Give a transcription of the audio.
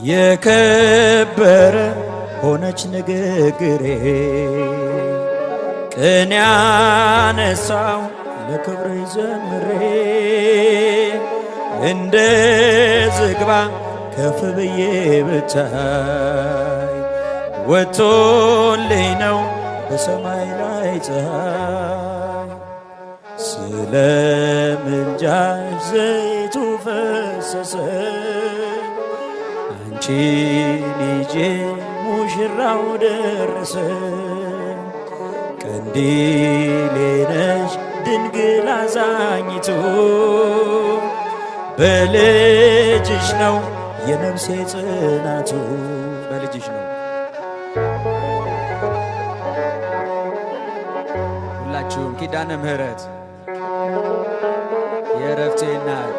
የከበረ ሆነች ንግግሬ ቅን ያነሳው ለክብሬ ዘምሬ እንደ ዝግባ ከፍ ብዬ ብታይ ወጥቶልኝ ነው በሰማይ ላይ ፀሐይ። ስለ ምልጃሽ ዘይቱ ፈሰሰ አንቺ ልጄ ሙሽራው ደረሰ። ቀንዲሌ ነሽ ድንግል አዛኝቱ በልጅሽ ነው የነፍሴ ጽናቱ። በልጅሽ ነው። ሁላችሁም ኪዳነ ምሕረት የእረፍቴ እናት